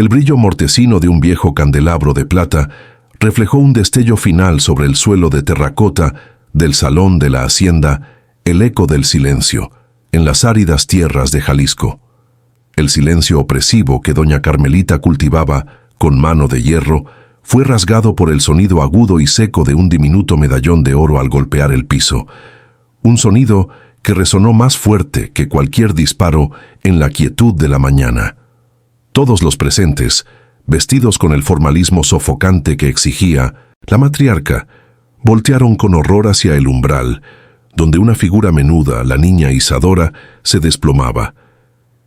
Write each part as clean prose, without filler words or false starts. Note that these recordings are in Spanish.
El brillo mortecino de un viejo candelabro de plata reflejó un destello final sobre el suelo de terracota del salón de la hacienda, el eco del silencio, en las áridas tierras de Jalisco. El silencio opresivo que doña Carmelita cultivaba con mano de hierro fue rasgado por el sonido agudo y seco de un diminuto medallón de oro al golpear el piso, un sonido que resonó más fuerte que cualquier disparo en la quietud de la mañana. Todos los presentes, vestidos con el formalismo sofocante que exigía la matriarca, voltearon con horror hacia el umbral, donde una figura menuda, la niña Isadora, se desplomaba.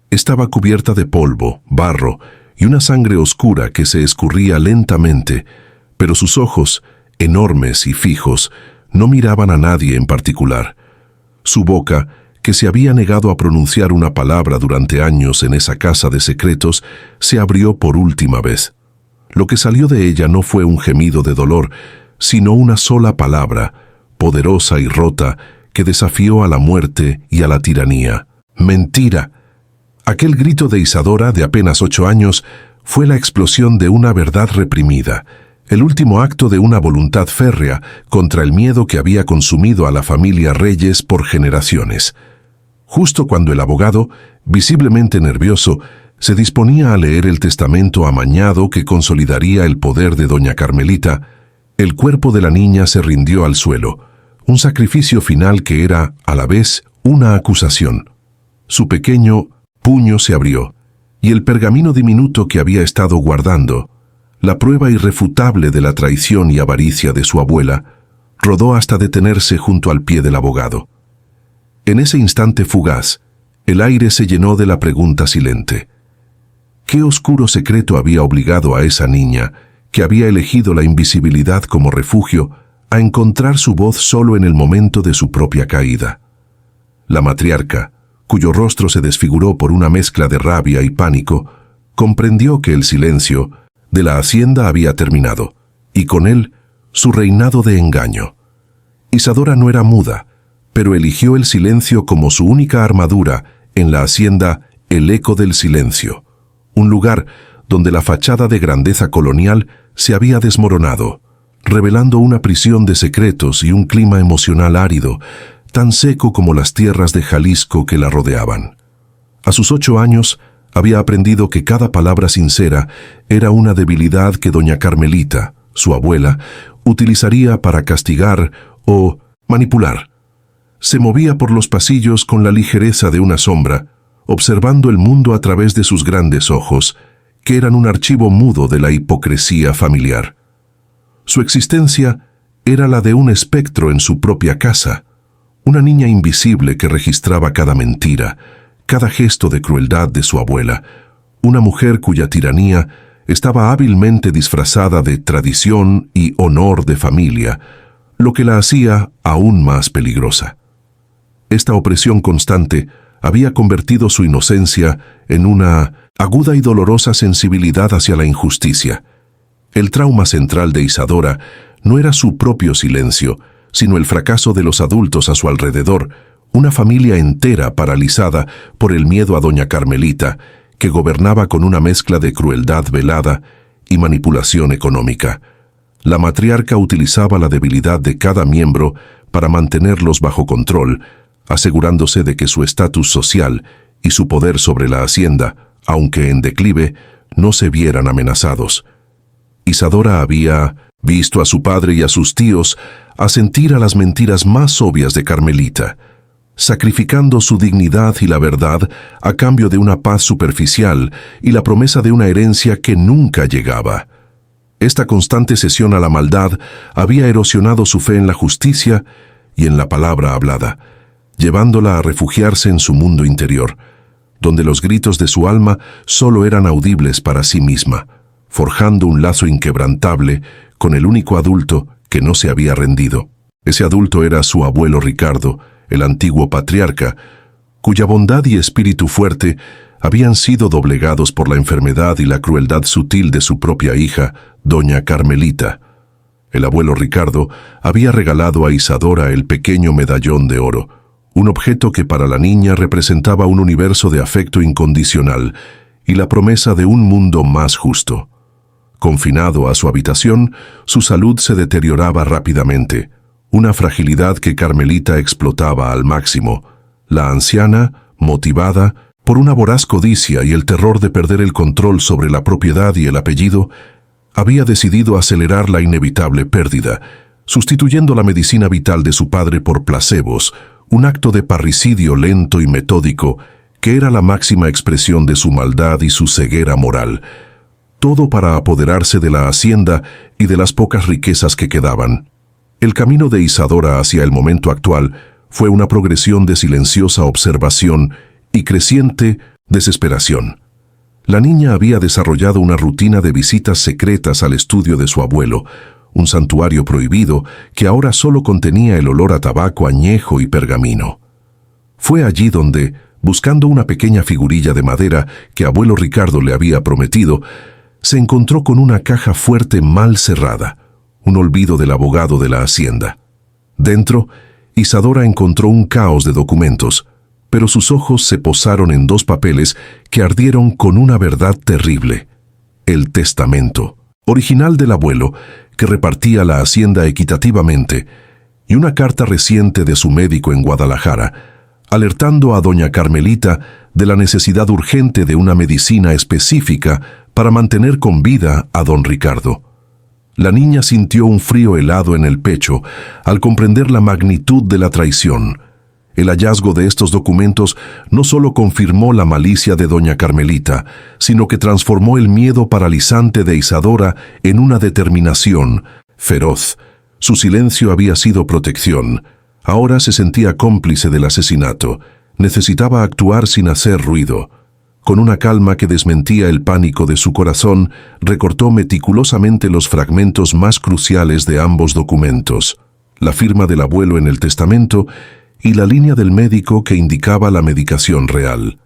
Estaba cubierta de polvo, barro y una sangre oscura que se escurría lentamente, pero sus ojos, enormes y fijos, no miraban a nadie en particular. Su boca, que se había negado a pronunciar una palabra durante años en esa casa de secretos, se abrió por última vez. Lo que salió de ella no fue un gemido de dolor, sino una sola palabra, poderosa y rota, que desafió a la muerte y a la tiranía. ¡Mentira! Aquel grito de Isadora, de apenas 8 años, fue la explosión de una verdad reprimida, el último acto de una voluntad férrea contra el miedo que había consumido a la familia Reyes por generaciones. Justo cuando el abogado, visiblemente nervioso, se disponía a leer el testamento amañado que consolidaría el poder de doña Carmelita, el cuerpo de la niña se rindió al suelo, un sacrificio final que era, a la vez, una acusación. Su pequeño puño se abrió, y el pergamino diminuto que había estado guardando, la prueba irrefutable de la traición y avaricia de su abuela, rodó hasta detenerse junto al pie del abogado. En ese instante fugaz, el aire se llenó de la pregunta silente. ¿Qué oscuro secreto había obligado a esa niña, que había elegido la invisibilidad como refugio, a encontrar su voz solo en el momento de su propia caída? La matriarca, cuyo rostro se desfiguró por una mezcla de rabia y pánico, comprendió que el silencio de la hacienda había terminado, y con él su reinado de engaño. Isadora no era muda, pero eligió el silencio como su única armadura en la hacienda El Eco del Silencio, un lugar donde la fachada de grandeza colonial se había desmoronado, revelando una prisión de secretos y un clima emocional árido, tan seco como las tierras de Jalisco que la rodeaban. A sus 8 años, había aprendido que cada palabra sincera era una debilidad que doña Carmelita, su abuela, utilizaría para castigar o manipular. Se movía por los pasillos con la ligereza de una sombra, observando el mundo a través de sus grandes ojos, que eran un archivo mudo de la hipocresía familiar. Su existencia era la de un espectro en su propia casa, una niña invisible que registraba cada mentira, cada gesto de crueldad de su abuela, una mujer cuya tiranía estaba hábilmente disfrazada de tradición y honor de familia, lo que la hacía aún más peligrosa. Esta opresión constante había convertido su inocencia en una aguda y dolorosa sensibilidad hacia la injusticia. El trauma central de Isadora no era su propio silencio, sino el fracaso de los adultos a su alrededor, una familia entera paralizada por el miedo a doña Carmelita, que gobernaba con una mezcla de crueldad velada y manipulación económica. La matriarca utilizaba la debilidad de cada miembro para mantenerlos bajo control, asegurándose de que su estatus social y su poder sobre la hacienda, aunque en declive, no se vieran amenazados. Isadora había visto a su padre y a sus tíos asentir a las mentiras más obvias de Carmelita, sacrificando su dignidad y la verdad a cambio de una paz superficial y la promesa de una herencia que nunca llegaba. Esta constante cesión a la maldad había erosionado su fe en la justicia y en la palabra hablada, llevándola a refugiarse en su mundo interior, donde los gritos de su alma solo eran audibles para sí misma, forjando un lazo inquebrantable con el único adulto que no se había rendido. Ese adulto era su abuelo Ricardo, el antiguo patriarca, cuya bondad y espíritu fuerte habían sido doblegados por la enfermedad y la crueldad sutil de su propia hija, doña Carmelita. El abuelo Ricardo había regalado a Isadora el pequeño medallón de oro, un objeto que para la niña representaba un universo de afecto incondicional y la promesa de un mundo más justo. Confinado a su habitación, su salud se deterioraba rápidamente, una fragilidad que Carmelita explotaba al máximo. La anciana, motivada por una voraz codicia y el terror de perder el control sobre la propiedad y el apellido, había decidido acelerar la inevitable pérdida, sustituyendo la medicina vital de su padre por placebos, un acto de parricidio lento y metódico que era la máxima expresión de su maldad y su ceguera moral. Todo para apoderarse de la hacienda y de las pocas riquezas que quedaban. El camino de Isadora hacia el momento actual fue una progresión de silenciosa observación y creciente desesperación. La niña había desarrollado una rutina de visitas secretas al estudio de su abuelo, un santuario prohibido que ahora solo contenía el olor a tabaco añejo y pergamino. Fue allí donde, buscando una pequeña figurilla de madera que abuelo Ricardo le había prometido, se encontró con una caja fuerte mal cerrada, un olvido del abogado de la hacienda. Dentro, Isadora encontró un caos de documentos, pero sus ojos se posaron en dos papeles que ardieron con una verdad terrible: el testamento, original del abuelo, que repartía la hacienda equitativamente, y una carta reciente de su médico en Guadalajara, alertando a doña Carmelita de la necesidad urgente de una medicina específica para mantener con vida a don Ricardo. La niña sintió un frío helado en el pecho al comprender la magnitud de la traición. El hallazgo de estos documentos no solo confirmó la malicia de doña Carmelita, sino que transformó el miedo paralizante de Isadora en una determinación feroz. Su silencio había sido protección. Ahora se sentía cómplice del asesinato. Necesitaba actuar sin hacer ruido. Con una calma que desmentía el pánico de su corazón, recortó meticulosamente los fragmentos más cruciales de ambos documentos: la firma del abuelo en el testamento y la línea del médico que indicaba la medicación real.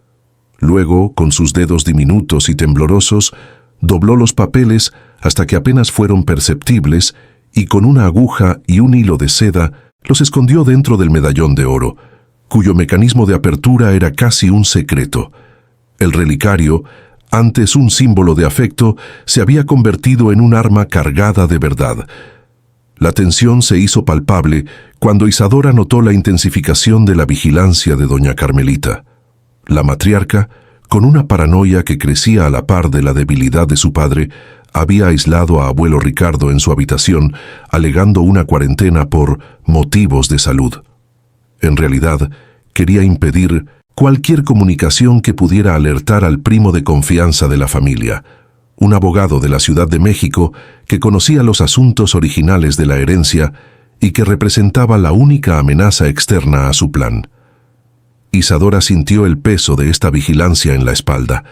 Luego, con sus dedos diminutos y temblorosos, dobló los papeles hasta que apenas fueron perceptibles y con una aguja y un hilo de seda los escondió dentro del medallón de oro, cuyo mecanismo de apertura era casi un secreto. El relicario, antes un símbolo de afecto, se había convertido en un arma cargada de verdad. La tensión se hizo palpable cuando Isadora notó la intensificación de la vigilancia de doña Carmelita. La matriarca, con una paranoia que crecía a la par de la debilidad de su padre, había aislado a abuelo Ricardo en su habitación, alegando una cuarentena por motivos de salud. En realidad, quería impedir cualquier comunicación que pudiera alertar al primo de confianza de la familia, un abogado de la Ciudad de México que conocía los asuntos originales de la herencia y que representaba la única amenaza externa a su plan. Isadora sintió el peso de esta vigilancia en la espalda.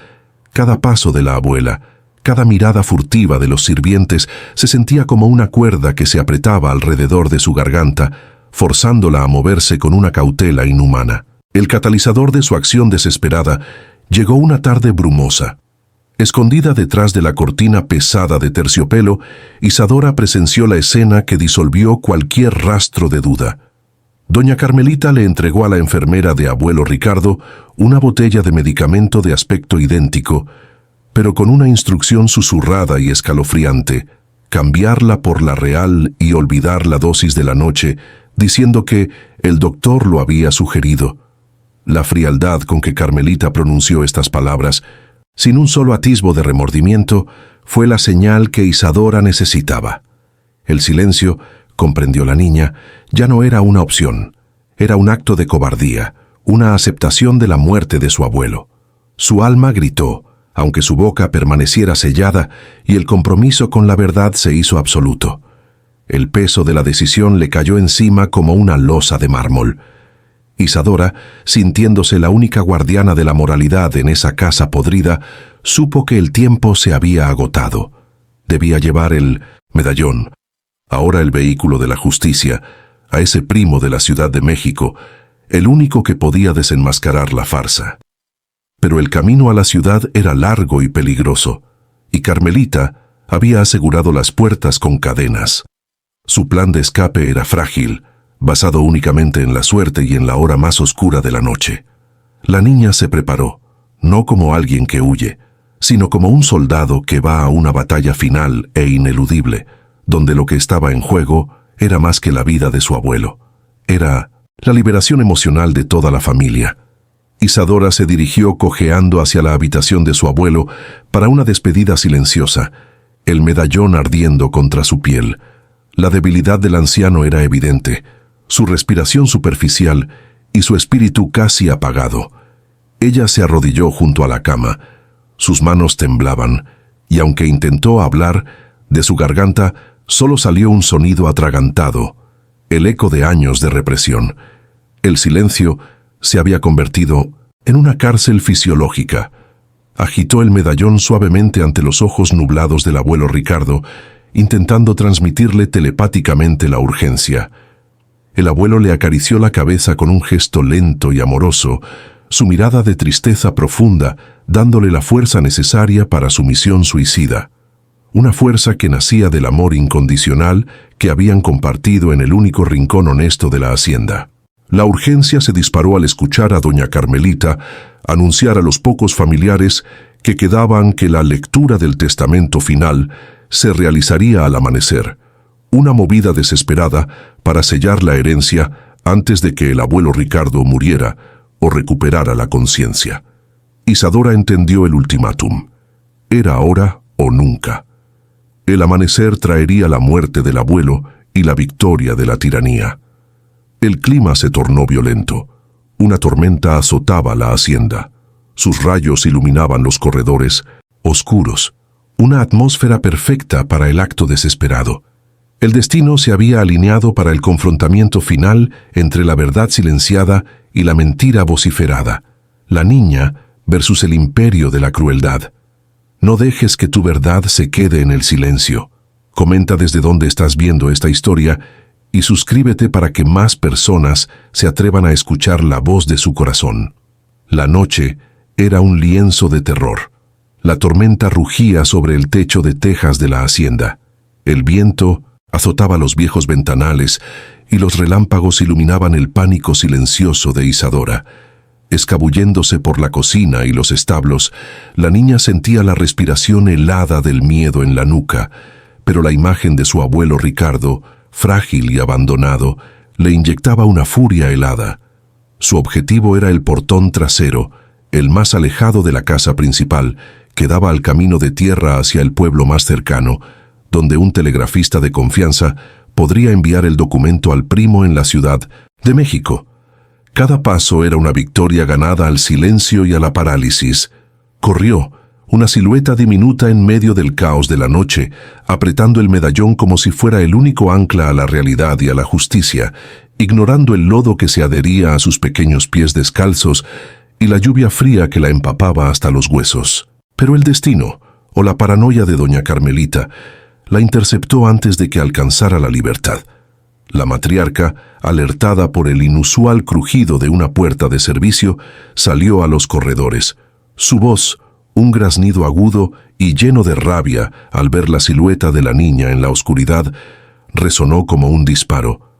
Cada paso de la abuela, cada mirada furtiva de los sirvientes se sentía como una cuerda que se apretaba alrededor de su garganta, forzándola a moverse con una cautela inhumana. El catalizador de su acción desesperada llegó una tarde brumosa. Escondida detrás de la cortina pesada de terciopelo, Isadora presenció la escena que disolvió cualquier rastro de duda. Doña Carmelita le entregó a la enfermera de abuelo Ricardo una botella de medicamento de aspecto idéntico, pero con una instrucción susurrada y escalofriante: cambiarla por la real y olvidar la dosis de la noche, diciendo que el doctor lo había sugerido. La frialdad con que Carmelita pronunció estas palabras, sin un solo atisbo de remordimiento, fue la señal que Isadora necesitaba. El silencio, comprendió la niña, ya no era una opción. Era un acto de cobardía, una aceptación de la muerte de su abuelo. Su alma gritó, aunque su boca permaneciera sellada, y el compromiso con la verdad se hizo absoluto. El peso de la decisión le cayó encima como una losa de mármol. Isadora, sintiéndose la única guardiana de la moralidad en esa casa podrida, supo que el tiempo se había agotado. Debía llevar el medallón, ahora el vehículo de la justicia, a ese primo de la Ciudad de México, el único que podía desenmascarar la farsa. Pero el camino a la ciudad era largo y peligroso, y Carmelita había asegurado las puertas con cadenas. Su plan de escape era frágil, basado únicamente en la suerte y en la hora más oscura de la noche. La niña se preparó, no como alguien que huye, sino como un soldado que va a una batalla final e ineludible, donde lo que estaba en juego era más que la vida de su abuelo. Era la liberación emocional de toda la familia. Isadora se dirigió cojeando hacia la habitación de su abuelo para una despedida silenciosa, el medallón ardiendo contra su piel. La debilidad del anciano era evidente, su respiración superficial y su espíritu casi apagado. Ella se arrodilló junto a la cama. Sus manos temblaban, y aunque intentó hablar, de su garganta solo salió un sonido atragantado, el eco de años de represión. El silencio se había convertido en una cárcel fisiológica. Agitó el medallón suavemente ante los ojos nublados del abuelo Ricardo, intentando transmitirle telepáticamente la urgencia. El abuelo le acarició la cabeza con un gesto lento y amoroso, su mirada de tristeza profunda, dándole la fuerza necesaria para su misión suicida. Una fuerza que nacía del amor incondicional que habían compartido en el único rincón honesto de la hacienda. La urgencia se disparó al escuchar a doña Carmelita anunciar a los pocos familiares que quedaban que la lectura del testamento final se realizaría al amanecer, una movida desesperada para sellar la herencia antes de que el abuelo Ricardo muriera o recuperara la conciencia. Isadora entendió el ultimátum. Era ahora o nunca. El amanecer traería la muerte del abuelo y la victoria de la tiranía. El clima se tornó violento. Una tormenta azotaba la hacienda. Sus rayos iluminaban los corredores, oscuros. Una atmósfera perfecta para el acto desesperado. El destino se había alineado para el confrontamiento final entre la verdad silenciada y la mentira vociferada. La niña versus el imperio de la crueldad. No dejes que tu verdad se quede en el silencio. Comenta desde dónde estás viendo esta historia y suscríbete para que más personas se atrevan a escuchar la voz de su corazón. La noche era un lienzo de terror. La tormenta rugía sobre el techo de tejas de la hacienda. El viento azotaba los viejos ventanales y los relámpagos iluminaban el pánico silencioso de Isadora. Escabulléndose por la cocina y los establos, la niña sentía la respiración helada del miedo en la nuca, pero la imagen de su abuelo Ricardo, frágil y abandonado, le inyectaba una furia helada. Su objetivo era el portón trasero, el más alejado de la casa principal, que daba al camino de tierra hacia el pueblo más cercano, donde un telegrafista de confianza podría enviar el documento al primo en la Ciudad de México. Cada paso era una victoria ganada al silencio y a la parálisis. Corrió, una silueta diminuta en medio del caos de la noche, apretando el medallón como si fuera el único ancla a la realidad y a la justicia, ignorando el lodo que se adhería a sus pequeños pies descalzos y la lluvia fría que la empapaba hasta los huesos. Pero el destino, o la paranoia de doña Carmelita, la interceptó antes de que alcanzara la libertad. La matriarca, alertada por el inusual crujido de una puerta de servicio, salió a los corredores. Su voz, un graznido agudo y lleno de rabia al ver la silueta de la niña en la oscuridad, resonó como un disparo.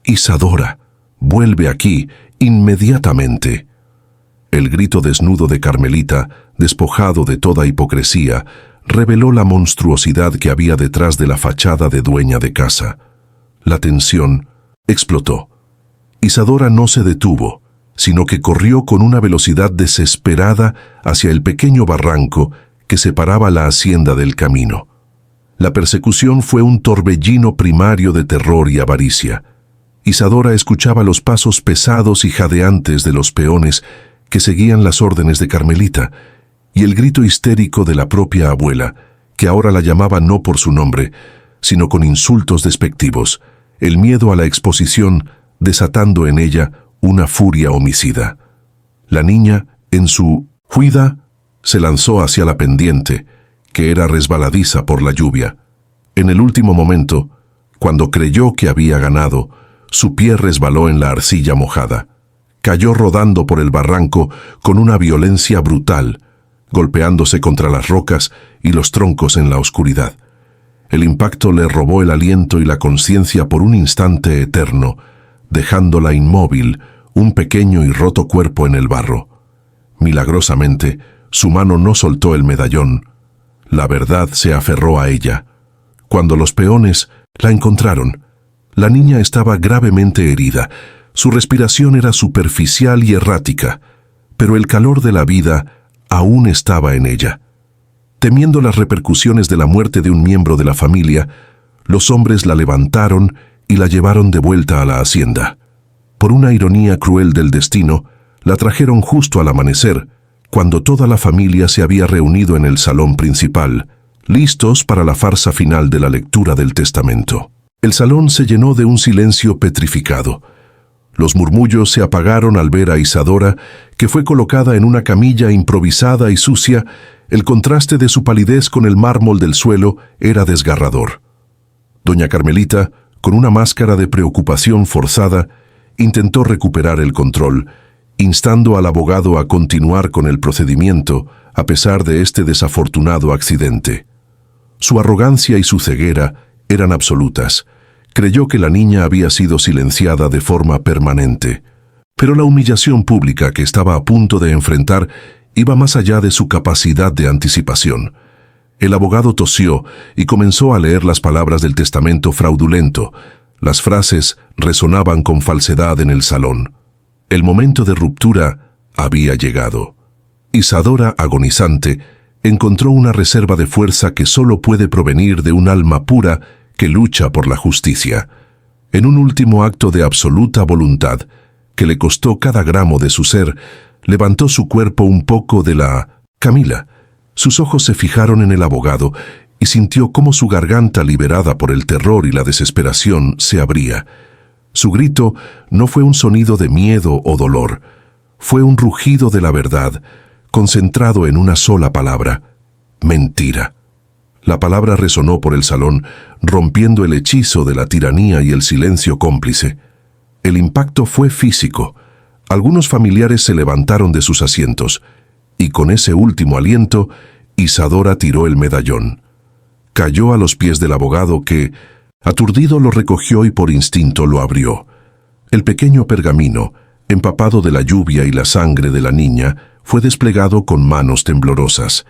«Isadora, vuelve aquí, inmediatamente». El grito desnudo de Carmelita, despojado de toda hipocresía, reveló la monstruosidad que había detrás de la fachada de dueña de casa. La tensión explotó. Isadora no se detuvo, sino que corrió con una velocidad desesperada hacia el pequeño barranco que separaba la hacienda del camino. La persecución fue un torbellino primario de terror y avaricia. Isadora escuchaba los pasos pesados y jadeantes de los peones que seguían las órdenes de Carmelita, y el grito histérico de la propia abuela, que ahora la llamaba no por su nombre, sino con insultos despectivos, el miedo a la exposición desatando en ella una furia homicida. La niña, en su huida, se lanzó hacia la pendiente, que era resbaladiza por la lluvia. En el último momento, cuando creyó que había ganado, su pie resbaló en la arcilla mojada. Cayó rodando por el barranco con una violencia brutal, golpeándose contra las rocas y los troncos en la oscuridad. El impacto le robó el aliento y la conciencia por un instante eterno, dejándola inmóvil, un pequeño y roto cuerpo en el barro. Milagrosamente, su mano no soltó el medallón. La verdad se aferró a ella. Cuando los peones la encontraron, la niña estaba gravemente herida. Su respiración era superficial y errática, pero el calor de la vida aún estaba en ella. Temiendo las repercusiones de la muerte de un miembro de la familia, los hombres la levantaron y la llevaron de vuelta a la hacienda. Por una ironía cruel del destino, la trajeron justo al amanecer, cuando toda la familia se había reunido en el salón principal, listos para la farsa final de la lectura del testamento. El salón se llenó de un silencio petrificado. Los murmullos se apagaron al ver a Isadora, que fue colocada en una camilla improvisada y sucia. El contraste de su palidez con el mármol del suelo era desgarrador. Doña Carmelita, con una máscara de preocupación forzada, intentó recuperar el control, instando al abogado a continuar con el procedimiento a pesar de este desafortunado accidente. Su arrogancia y su ceguera eran absolutas. Creyó que la niña había sido silenciada de forma permanente, pero la humillación pública que estaba a punto de enfrentar iba más allá de su capacidad de anticipación. El abogado tosió y comenzó a leer las palabras del testamento fraudulento. Las frases resonaban con falsedad en el salón. El momento de ruptura había llegado. Isadora, agonizante, encontró una reserva de fuerza que solo puede provenir de un alma pura que lucha por la justicia. En un último acto de absoluta voluntad, que le costó cada gramo de su ser, levantó su cuerpo un poco de la camilla. Sus ojos se fijaron en el abogado y sintió cómo su garganta, liberada por el terror y la desesperación, se abría. Su grito no fue un sonido de miedo o dolor, fue un rugido de la verdad, concentrado en una sola palabra: mentira. La palabra resonó por el salón, rompiendo el hechizo de la tiranía y el silencio cómplice. El impacto fue físico. Algunos familiares se levantaron de sus asientos, y con ese último aliento, Isadora tiró el medallón. Cayó a los pies del abogado que, aturdido, lo recogió y por instinto lo abrió. El pequeño pergamino, empapado de la lluvia y la sangre de la niña, fue desplegado con manos temblorosas.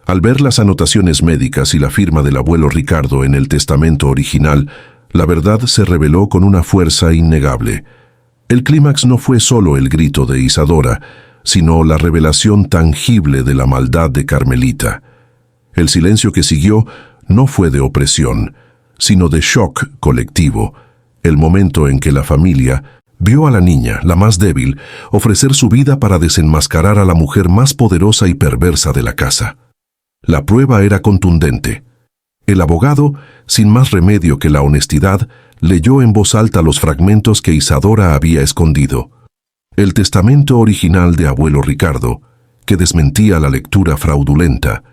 Al ver las anotaciones médicas y la firma del abuelo Ricardo en el testamento original, la verdad se reveló con una fuerza innegable. El clímax no fue solo el grito de Isadora, sino la revelación tangible de la maldad de Carmelita. El silencio que siguió no fue de opresión, sino de shock colectivo, el momento en que la familia vio a la niña, la más débil, ofrecer su vida para desenmascarar a la mujer más poderosa y perversa de la casa. La prueba era contundente. El abogado, sin más remedio que la honestidad, leyó en voz alta los fragmentos que Isadora había escondido. El testamento original de abuelo Ricardo, que desmentía la lectura fraudulenta,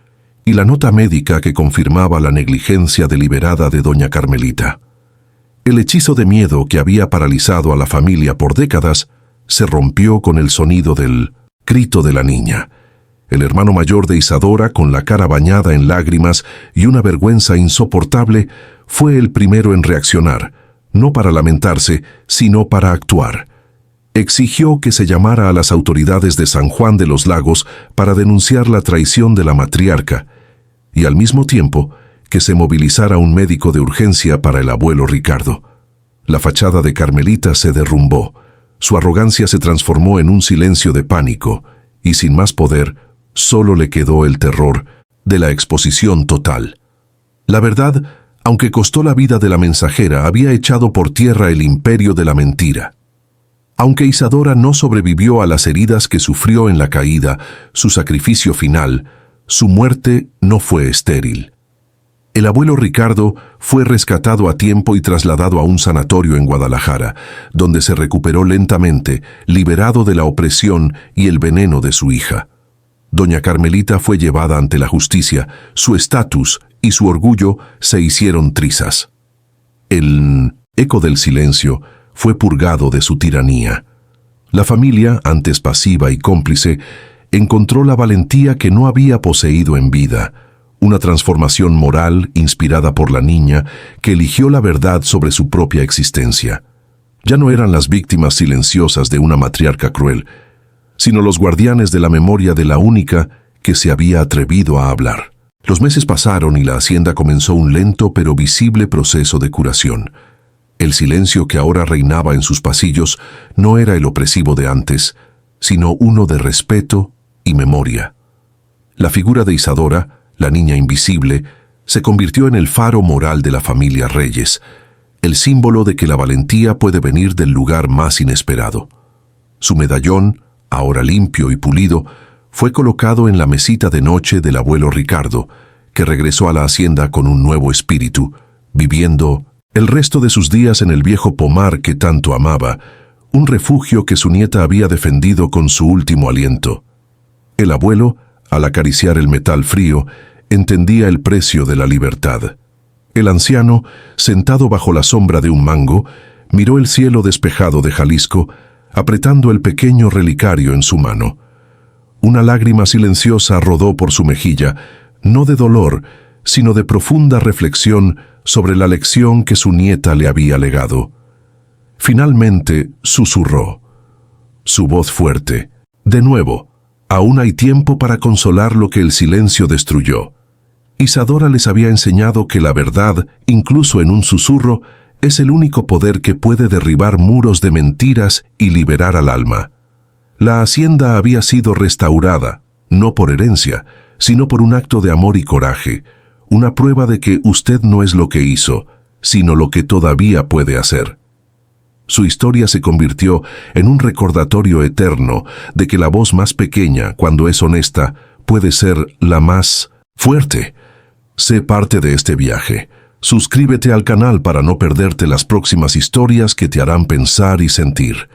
y la nota médica que confirmaba la negligencia deliberada de doña Carmelita. El hechizo de miedo que había paralizado a la familia por décadas se rompió con el sonido del grito de la niña. El hermano mayor de Isadora, con la cara bañada en lágrimas y una vergüenza insoportable, fue el primero en reaccionar, no para lamentarse, sino para actuar. Exigió que se llamara a las autoridades de San Juan de los Lagos para denunciar la traición de la matriarca, y al mismo tiempo que se movilizara un médico de urgencia para el abuelo Ricardo. La fachada de Carmelita se derrumbó, su arrogancia se transformó en un silencio de pánico, y sin más poder, solo le quedó el terror de la exposición total. La verdad, aunque costó la vida de la mensajera, había echado por tierra el imperio de la mentira. Aunque Isadora no sobrevivió a las heridas que sufrió en la caída, su sacrificio final, su muerte no fue estéril. El abuelo Ricardo fue rescatado a tiempo y trasladado a un sanatorio en Guadalajara, donde se recuperó lentamente, liberado de la opresión y el veneno de su hija. Doña Carmelita fue llevada ante la justicia, su estatus y su orgullo se hicieron trizas. El eco del silencio fue purgado de su tiranía. La familia, antes pasiva y cómplice, encontró la valentía que no había poseído en vida, una transformación moral inspirada por la niña que eligió la verdad sobre su propia existencia. Ya no eran las víctimas silenciosas de una matriarca cruel, sino los guardianes de la memoria de la única que se había atrevido a hablar. Los meses pasaron y la hacienda comenzó un lento pero visible proceso de curación. El silencio que ahora reinaba en sus pasillos no era el opresivo de antes, sino uno de respeto y memoria. La figura de Isadora, la niña invisible, se convirtió en el faro moral de la familia Reyes, el símbolo de que la valentía puede venir del lugar más inesperado. Su medallón, ahora limpio y pulido, fue colocado en la mesita de noche del abuelo Ricardo, que regresó a la hacienda con un nuevo espíritu, viviendo el resto de sus días en el viejo pomar que tanto amaba, un refugio que su nieta había defendido con su último aliento. El abuelo, al acariciar el metal frío, entendía el precio de la libertad. El anciano, sentado bajo la sombra de un mango, miró el cielo despejado de Jalisco, apretando el pequeño relicario en su mano. Una lágrima silenciosa rodó por su mejilla, no de dolor, sino de profunda reflexión sobre la lección que su nieta le había legado. Finalmente susurró, su voz fuerte: «De nuevo, aún hay tiempo para consolar lo que el silencio destruyó». Isadora les había enseñado que la verdad, incluso en un susurro, es el único poder que puede derribar muros de mentiras y liberar al alma. La hacienda había sido restaurada, no por herencia, sino por un acto de amor y coraje, una prueba de que usted no es lo que hizo, sino lo que todavía puede hacer. Su historia se convirtió en un recordatorio eterno de que la voz más pequeña, cuando es honesta, puede ser la más fuerte. Sé parte de este viaje. Suscríbete al canal para no perderte las próximas historias que te harán pensar y sentir.